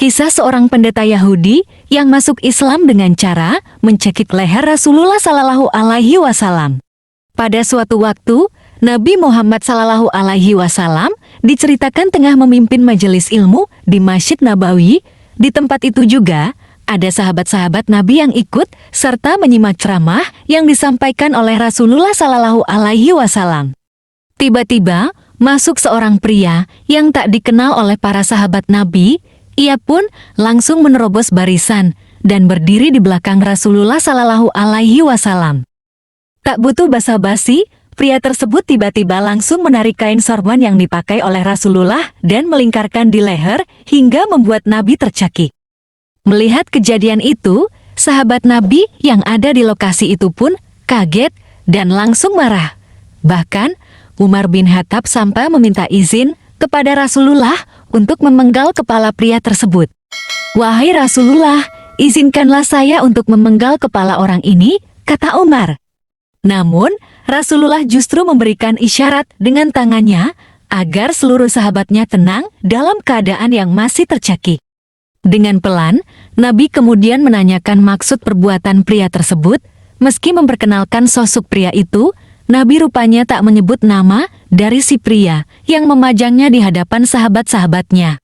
Kisah seorang pendeta Yahudi yang masuk Islam dengan cara mencekik leher Rasulullah Shallallahu Alaihi Wasallam. Pada suatu waktu, Nabi Muhammad Shallallahu Alaihi Wasallam diceritakan tengah memimpin majelis ilmu di Masjid Nabawi. Di tempat itu juga ada sahabat-sahabat Nabi yang ikut serta menyimak ceramah yang disampaikan oleh Rasulullah Shallallahu Alaihi Wasallam. Tiba-tiba masuk seorang pria yang tak dikenal oleh para sahabat Nabi. Ia pun langsung menerobos barisan dan berdiri di belakang Rasulullah Shallallahu Alaihi Wasallam. Tak butuh basa-basi, pria tersebut tiba-tiba langsung menarik kain sorban yang dipakai oleh Rasulullah dan melingkarkan di leher hingga membuat Nabi tercekik. Melihat kejadian itu, sahabat Nabi yang ada di lokasi itu pun kaget dan langsung marah. Bahkan, Umar bin Khattab sampai meminta izin kepada Rasulullah untuk memenggal kepala pria tersebut. "Wahai Rasulullah, izinkanlah saya untuk memenggal kepala orang ini," kata Umar. Namun, Rasulullah justru memberikan isyarat dengan tangannya agar seluruh sahabatnya tenang dalam keadaan yang masih tercekik. Dengan pelan, Nabi kemudian menanyakan maksud perbuatan pria tersebut. Meski memperkenalkan sosok pria itu, Nabi rupanya tak menyebut nama dari si pria yang memajangnya di hadapan sahabat-sahabatnya.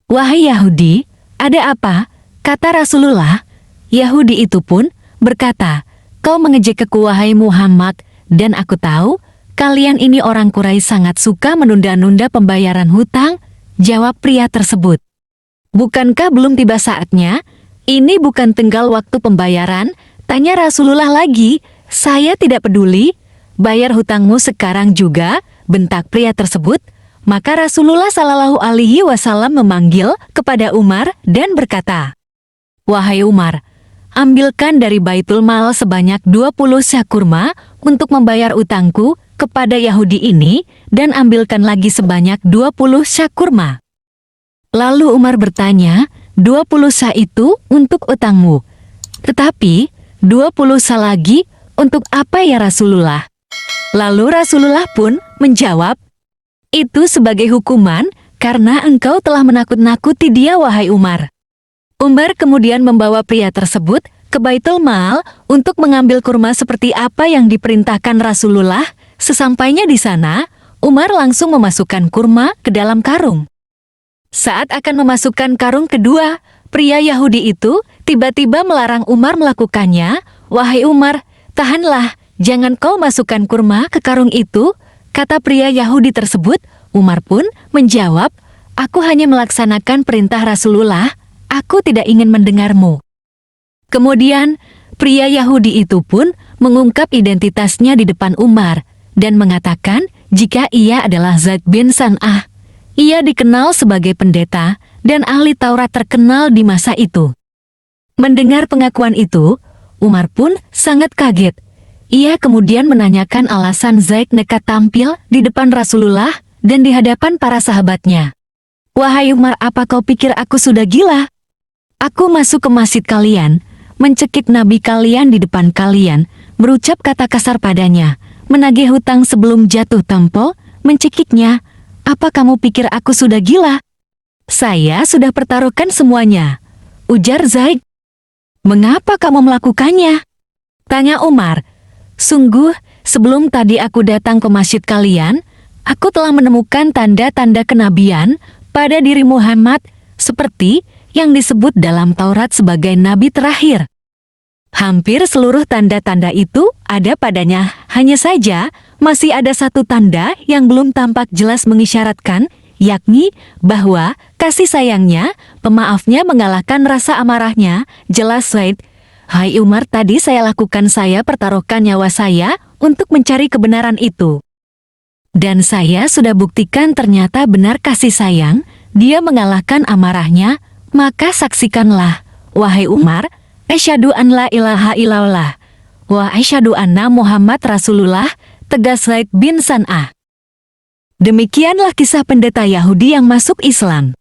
"Wahai Yahudi, ada apa?" kata Rasulullah. Yahudi itu pun berkata, "Kau mengejek aku wahai Muhammad, dan aku tahu kalian ini orang Quraisy sangat suka menunda-nunda pembayaran hutang," jawab pria tersebut. "Bukankah belum tiba saatnya? Ini bukan tenggal waktu pembayaran," tanya Rasulullah lagi. "Saya tidak peduli. Bayar hutangmu sekarang juga," bentak pria tersebut. Maka Rasulullah Shallallahu Alaihi Wasallam memanggil kepada Umar dan berkata, "Wahai Umar, ambilkan dari Baitul Mal sebanyak 20 syak kurma untuk membayar utangku kepada Yahudi ini, dan ambilkan lagi sebanyak 20 syak kurma." Lalu Umar bertanya, "20 syak itu untuk utangmu, tetapi 20 syak lagi untuk apa ya Rasulullah?" Lalu Rasulullah pun menjawab, "Itu sebagai hukuman karena engkau telah menakut-nakuti dia wahai Umar." Umar kemudian membawa pria tersebut ke Baitul Mal untuk mengambil kurma seperti apa yang diperintahkan Rasulullah. Sesampainya di sana, Umar langsung memasukkan kurma ke dalam karung. Saat akan memasukkan karung kedua, pria Yahudi itu tiba-tiba melarang Umar melakukannya. "Wahai Umar, tahanlah. Jangan kau masukkan kurma ke karung itu," kata pria Yahudi tersebut. Umar pun menjawab, "Aku hanya melaksanakan perintah Rasulullah, aku tidak ingin mendengarmu." Kemudian, pria Yahudi itu pun mengungkap identitasnya di depan Umar dan mengatakan jika ia adalah Zaid bin San'ah. Ia dikenal sebagai pendeta dan ahli Taurat terkenal di masa itu. Mendengar pengakuan itu, Umar pun sangat kaget. Ia kemudian menanyakan alasan Zaid nekat tampil di depan Rasulullah dan di hadapan para sahabatnya. "Wahai Umar, apa kau pikir aku sudah gila? Aku masuk ke masjid kalian, mencekik Nabi kalian di depan kalian, berucap kata kasar padanya, menagih hutang sebelum jatuh tempo, mencekiknya. Apa kamu pikir aku sudah gila? Saya sudah pertaruhkan semuanya," ujar Zaid. "Mengapa kamu melakukannya?" tanya Umar. "Sungguh, sebelum tadi aku datang ke masjid kalian, aku telah menemukan tanda-tanda kenabian pada diri Muhammad, seperti yang disebut dalam Taurat sebagai nabi terakhir. Hampir seluruh tanda-tanda itu ada padanya, hanya saja masih ada satu tanda yang belum tampak jelas mengisyaratkan, yakni bahwa kasih sayangnya, pemaafnya mengalahkan rasa amarahnya," jelas Zaid. "Hai Umar, tadi saya pertaruhkan nyawa saya untuk mencari kebenaran itu. Dan saya sudah buktikan ternyata benar kasih sayang, dia mengalahkan amarahnya, maka saksikanlah, wahai Umar, asyhadu an la ilaha illallah, wa asyhadu anna Muhammad Rasulullah," tegas Zaid bin San'ah. Demikianlah kisah pendeta Yahudi yang masuk Islam.